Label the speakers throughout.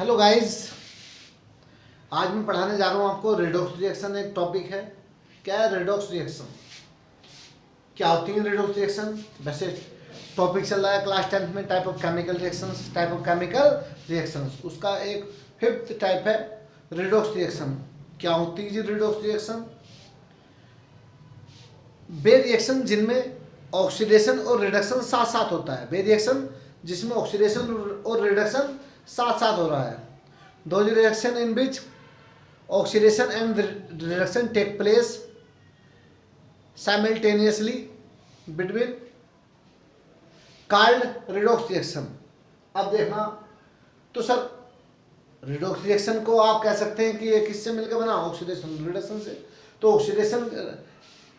Speaker 1: Hello guys, आज मैं पढ़ाने जा रहा हूँ आपको रेडॉक्स रिएक्शन। एक टॉपिक है। क्या है रेडॉक्स रिएक्शन, क्या होती है रेडॉक्स रिएक्शन। वैसे टॉपिक चल रहा है क्लास 10th में टाइप ऑफ केमिकल रिएक्शंस। उसका एक फिफ्थ टाइप है रेडॉक्स रिएक्शन। क्या होती है जी रेडॉक्स रिएक्शन? वे रिएक्शन जिनमें ऑक्सीडेशन और रिडक्शन साथ साथ होता है। वे रिएक्शन जिसमें ऑक्सीडेशन और रिडक्शन साथ साथ हो रहा है। Those reaction in which oxidation and reduction take place simultaneously between called redox reaction. अब देखना तो सर, रिडॉक्स रिएक्शन को आप कह सकते हैं कि ये किससे मिलकर बना, ऑक्सीडेशन रिडक्शन से। तो ऑक्सीडेशन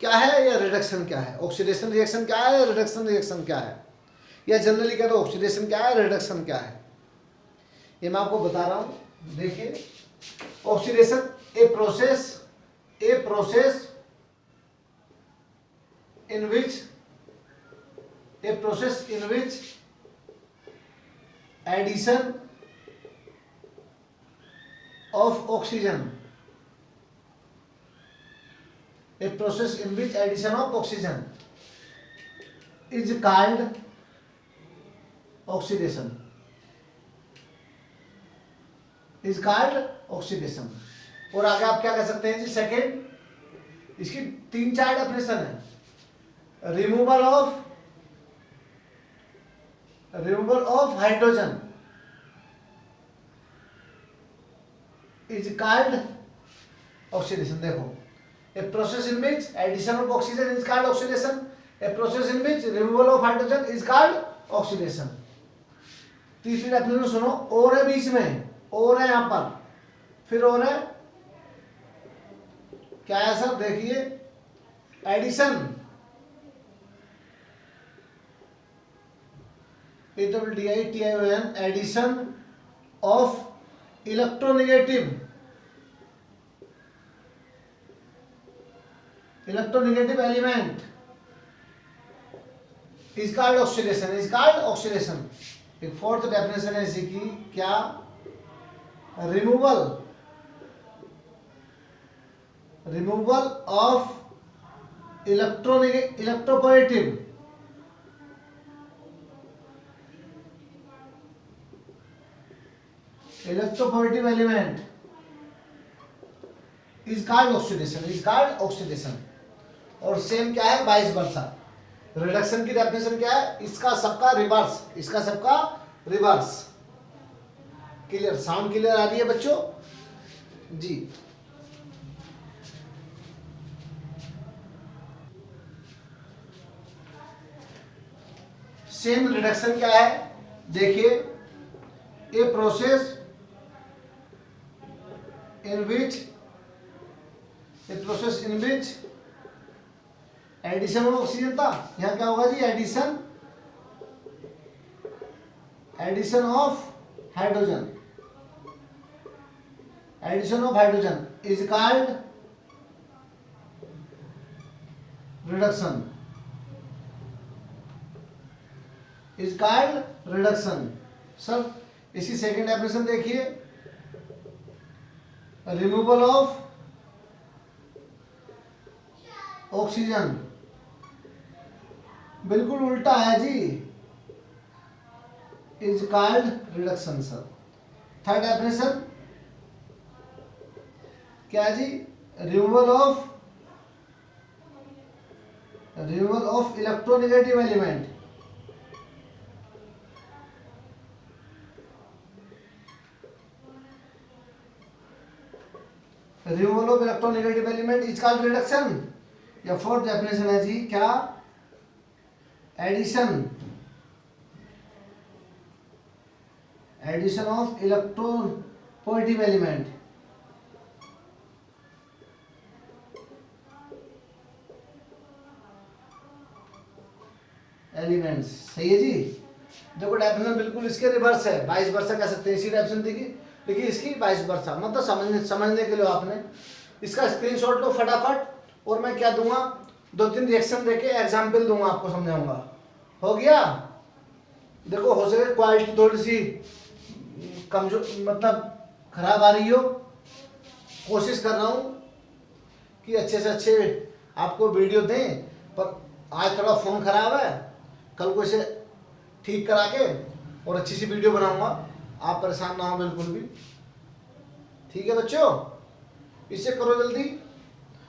Speaker 1: क्या है या रिडक्शन क्या है? ऑक्सीडेशन रिएक्शन क्या है या रिडक्शन रिएक्शन क्या है? या जनरली कह दो ऑक्सीडेशन क्या है, रिडक्शन क्या है, ये मैं आपको बता रहा हूं। देखिए, oxidation a process in which addition of oxygen is called oxidation. और आगे आप क्या कह सकते हैं जी? सेकेंड, इसकी 3-4 डेफिनेशन है। Removal of hydrogen is called oxidation. देखो, a process in which addition of oxygen is called oxidation, a process in which removal of hydrogen is called oxidation. तीसरी डेफिनेशन सुनो, और है बीच में, और है यहां पर, फिर और है क्या है सर? देखिए, addition addition of electronegative element is called oxidation. एक फोर्थ डेफिनेशन है इसी की, क्या? Removal of electropositive element is called oxidation. और सेम क्या है? Vice versa. रिडक्शन की डेफिनेशन क्या है? इसका सबका रिवर्स। क्लियर? साउंड क्लियर आ रही है बच्चों जी? सेम रिडक्शन क्या है? देखिए, a process in which addition of oxygen था। यहां क्या होगा जी? Addition of hydrogen is called reduction. Sir, इसी सेकेंड डेफिनेशन देखिए, रिमूवल ऑफ ऑक्सीजन, बिल्कुल उल्टा है जी, is called reduction. Sir, third definition क्या जी? Removal of electronegative element is called reduction. या फोर्थ डेफिनेशन है जी, क्या? Addition of electropositive elements. सही है जी? देखो, डेफिनेशन बिल्कुल इसके रिवर्स है, वाइस वर्सा कह सकते हैं। इसी डेफिनेशन देखिए इसकी वाइस वर्सा, मतलब समझने के लिए आपने इसका स्क्रीनशॉट लो फटाफट, और मैं क्या दूंगा, 2-3 रिएक्शन देके एग्जाम्पल दूंगा, आपको समझाऊंगा। हो गया? देखो, हो सके क्वालिटी थोड़ी सी कमजोर मतलब खराब आ रही हो, कोशिश कर रहा हूँ कि अच्छे से अच्छे आपको वीडियो दें, पर आज थोड़ा फ़ोन ख़राब है, कल को इसे ठीक करा के और अच्छी सी वीडियो बनाऊंगा, आप परेशान ना हो बिल्कुल भी। ठीक है बच्चों, इसे करो जल्दी,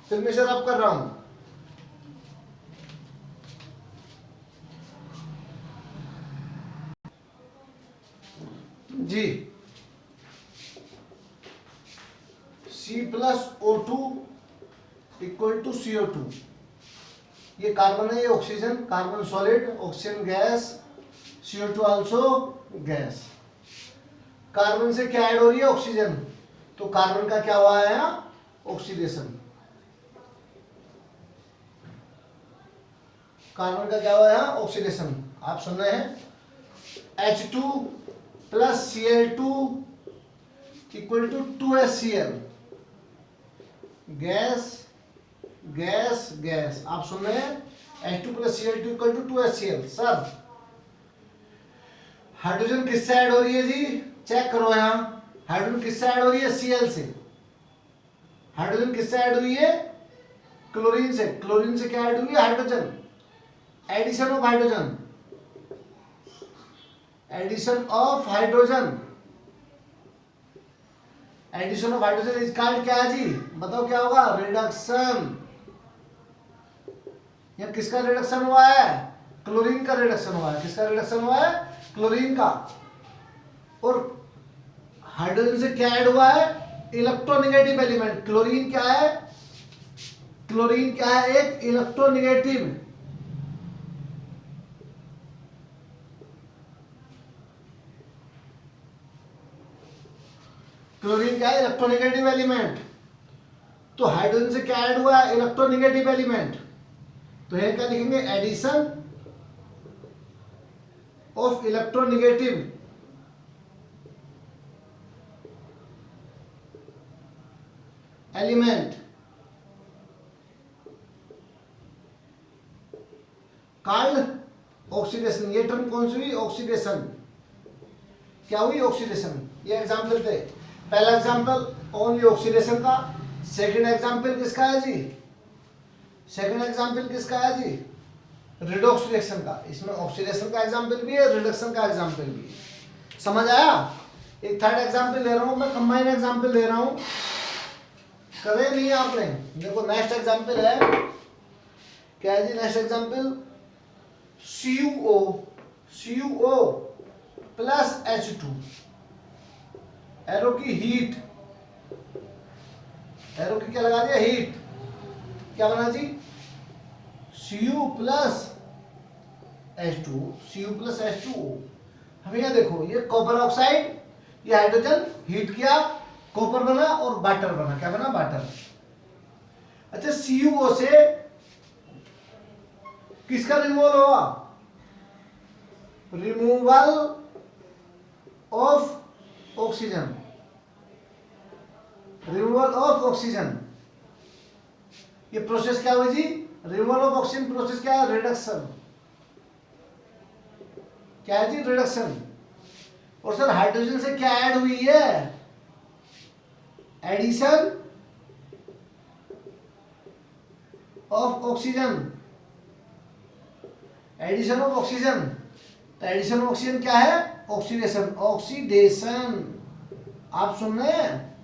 Speaker 1: फिर मैं इसे रब कर रहा हूँ। जी, C+O2 इक्वल टू CO2, ये कार्बन है, ये oxygen, carbon solid, oxygen gas, CO2 also gas. Carbon से क्या ऐड हो रही है? ऑक्सीजन, तो कार्बन का क्या हुआ है यहाँ? ऑक्सीडेशन। कार्बन का क्या हुआ है यहाँ? ऑक्सीडेशन। आप सुन रहे हैं, H2 plus Cl2 equal to 2HCl, gas gas gas. आप सुन रहे हैं, H2 plus Cl2 equal to 2HCl। Sir hydrogen किससे ऐड हो रही है जी? चेक करो यहाँ, हाइड्रोजन किससे ऐड हो रही है? Cl से। हाइड्रोजन किससे ऐड हुई है? क्लोरीन से। क्लोरीन से क्या ऐड हुई है? Hydrogen. Addition of hydrogen, addition of hydrogen, addition of hydrogen is called क्या है जी? बताओ क्या होगा? रिडक्शन। यह किसका रिडक्शन हुआ है? क्लोरीन का रिडक्शन हुआ है। किसका रिडक्शन हुआ है? क्लोरीन का। और हाइड्रोजन से क्या ऐड हुआ है? Electronegative element. क्लोरीन क्या है? क्लोरीन क्या है? एक इलेक्ट्रोनेगेटिव। क्लोरीन क्या है? Electronegative element. तो हाइड्रोजन से क्या ऐड हुआ है? Electronegative element. तो यह क्या लिखेंगे? Addition of electronegative element called oxidation. ये टर्म कौन सी हुई? ऑक्सीडेशन। क्या हुई? ऑक्सीडेशन। ये एग्जाम्पल थे। पहला एग्जाम्पल ओनली ऑक्सीडेशन का। सेकंड एग्जाम्पल किसका है जी? सेकंड एग्जाम्पल किसका है जी? रिडॉक्स रिएक्शन का। इसमें ऑक्सीडेशन का एग्जाम्पल भी है, रिडक्शन का एग्जाम्पल भी है। समझ आया? एक थर्ड एग्जाम्पल दे रहा हूं मैं, कंबाइन एग्जाम्पल दे रहा हूं, करे नहीं आपने? देखो नेक्स्ट एग्जाम्पल है, क्या है जी next example? CuO plus H2, arrow की हीट, एरो की क्या लगा दिया? हीट। क्या बना जी? Cu plus H2, Cu plus H2O। हमें यह देखो, ये कॉपर ऑक्साइड, ये हाइड्रोजन हीट किया, कॉपर बना और वाटर बना। क्या बना? वाटर। अच्छा, CuO से किसका रिमूवल हुआ? Removal of oxygen, removal of oxygen. ये प्रोसेस क्या हुई जी? रिमूवल ऑफ ऑक्सीजन प्रोसेस क्या है? रिडक्शन। क्या है जी? रिडक्शन। और सर हाइड्रोजन से क्या ऐड हुई है? Addition of oxygen, addition of oxygen. तो एडिशन ऑफ ऑक्सीजन क्या है? ऑक्सीडेशन। ऑक्सीडेशन। आप सुन रहे हैं?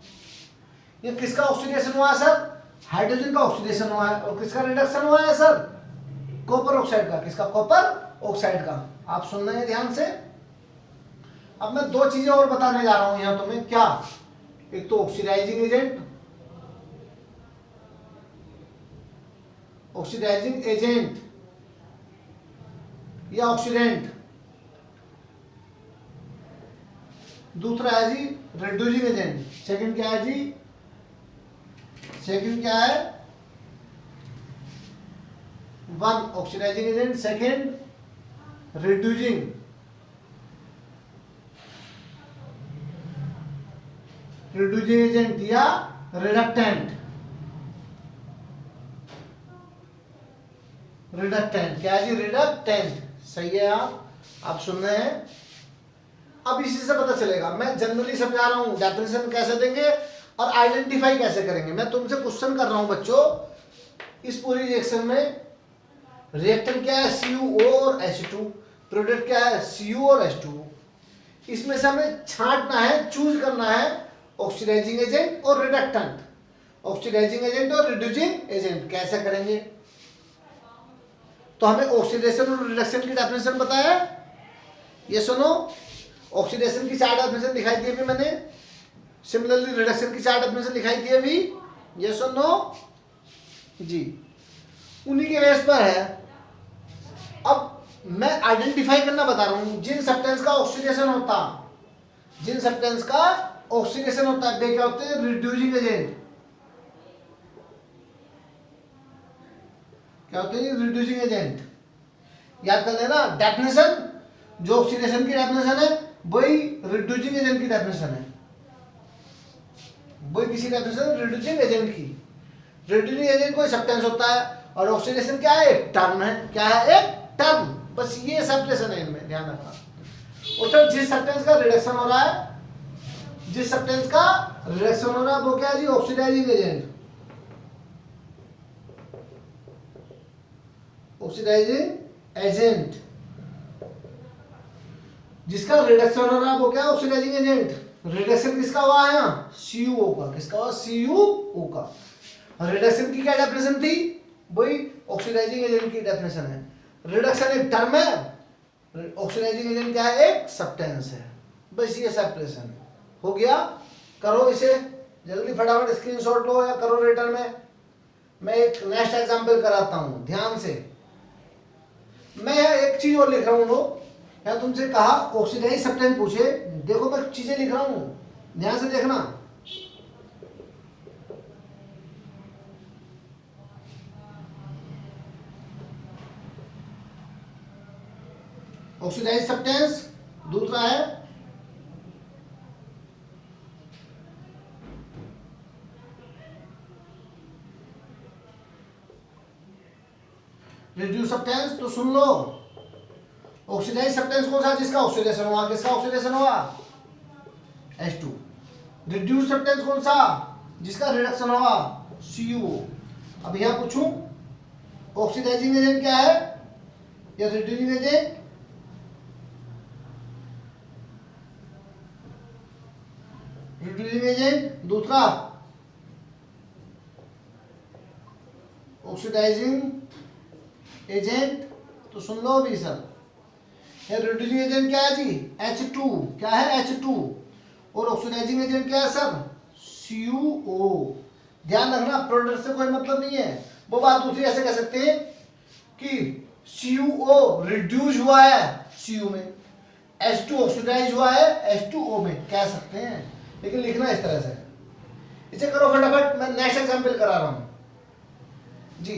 Speaker 1: ये किसका ऑक्सीडेशन हुआ है सर? हाइड्रोजन का ऑक्सीडेशन हुआ है। और किसका रिडक्शन हुआ है सर? कॉपर ऑक्साइड का। किसका? कॉपर ऑक्साइड का। आप सुन रहे हैं ध्यान से? अब मैं दो चीजें और बताने जा रहा हूं यहां तुम्हें। क्या? एक तो ऑक्सीडाइजिंग एजेंट, ऑक्सीडाइजिंग एजेंट या ऑक्सीडेंट। दूसरा है जी रिड्यूसिंग एजेंट। सेकंड क्या है जी? सेकंड क्या है? One oxidising agent, second reducing, reducing agent या रिडक्टेंट। रिडक्टेंट क्या है जी? रिडक्टेंट। सही है। आप सुन रहे हैं? अब इसी से पता चलेगा। मैं जनरली समझा रहा हूँ डेफिनेशन कैसे देंगे और आइडेंटिफाई कैसे करेंगे। मैं तुमसे क्वेश्चन कर रहा हूँ बच्चों, इस पूरी रिएक्शन में रिएक्टेंट क्या है, CuO और H2, प्रोडक्ट क्या है, Cu और H2। इसमें से हमें छांटना है, चूज करना है ऑक्सीडाइजिंग एजेंट और रिडक्टेंट, ऑक्सीडाइजिंग एजेंट और रिड्यूसिंग एजेंट। कैसे करेंगे? तो हमें ऑक्सीडेशन और रिडक्शन की डेफिनेशन बताया, ये सुनो। ऑक्सीडेशन की 4 डेफिनेशन दिखाई दी अभी मैंने, सिमिलरली रिडक्शन की 4 डेफिनेशन दिखाई दी अभी, ये सुनो जी, उन्हीं के बेस पर है। अब मैं आइडेंटिफाई करना बता रहा हूं, जिन सब्सटेंस का ऑक्सीडेशन होता, जिन सब्सटेंस का ऑक्सीडेशन होता है वे क्या होते हैं, रिड्यूसिंग एजेंट। क्या होते हैं, रिड्यूसिंग एजेंट। याद कर लेना डेफिनेशन, जो ऑक्सीडेशन की डेफिनेशन है वही रिड्यूसिंग एजेंट की डेफिनेशन है, वही किसी डेफिनेशन रिड्यूसिंग एजेंट की। रिड्यूसिंग एजेंट कोई सब्सटेंस होता है और ऑक्सीडेशन क्या है, एक टर्म है। क्या है, एक टर्म। बस ये सेपरेशन है, इनमें ध्यान रखना। और तो जिस सब्सटेंस का रिडक्शन हो रहा है, जिस सब्सटेंस का रिडक्शन हो रहा है वो क्या है जी, ऑक्सीडाइजिंग एजेंट, ऑक्सीडाइजिंग एजेंट। जिसका रिडक्शन हो रहा है वो क्या है, ऑक्सीडाइजिंग एजेंट। रिडक्शन किसका हुआ है यहाँ, CuO का। किसका हुआ, CuO का। रिडक्शन की क्या डेफिनेशन थी, वही ऑक्सीडाइजिंग एजेंट की डेफिनेशन है। रिडक्शन एक टर्म है, ऑक्सीडाइजिंग एजेंट क्या है, एक सब्सटेंस है। बस ये सेपरेशन हो गया। करो इसे जल्दी, फटाफट स्क्रीनशॉट लो या करो रिटर्न में। मैं एक नेक्स्ट एग्जांपल कराता हूं ध्यान से। मैं एक चीज और लिख रहा हूं, या तुमसे कहा ऑक्सीडाइज सब्सटेंस पूछे, देखो मैं चीजें लिख रहा हूं, ध्यान से देखना। ऑक्सीडाइज सब्सटेंस दूसरा है रिड्यूस सब्सटेंस। तो सुन लो, ऑक्सीडाइज सब्सटेंस कौन सा, जिसका ऑक्सीडेशन हुआ। किसका ऑक्सीडेशन हुआ, H2। रिड्यूस सब्सटेंस कौन सा, जिसका रिडक्शन हुआ, CuO। अब यहां पूछूं ऑक्सीडाइजिंग एजेंट क्या है या रिड्यूसिंग एजेंट। रिड्यूसिंग एजेंट दूसरा, ऑक्सीडाइजिंग एजेंट। तो सुन लो अभी सर, ये रिड्यूसिंग एजेंट क्या है जी, H2। क्या है, H2। और ऑक्सीडाइजिंग एजेंट क्या है सर, CuO। ध्यान रखना, प्रोडक्ट से कोई मतलब नहीं है। वो बात दूसरी ऐसे कह सकते हैं कि CuO रिड्यूस हुआ है Cu में, H2 ऑक्सीडाइज हुआ है H2O में, कह सकते हैं। लेकिन लिखना इस तरह से। इसे करो फटाफट, मैं नेक्स्ट एग्जांपल करा रहा हूं जी।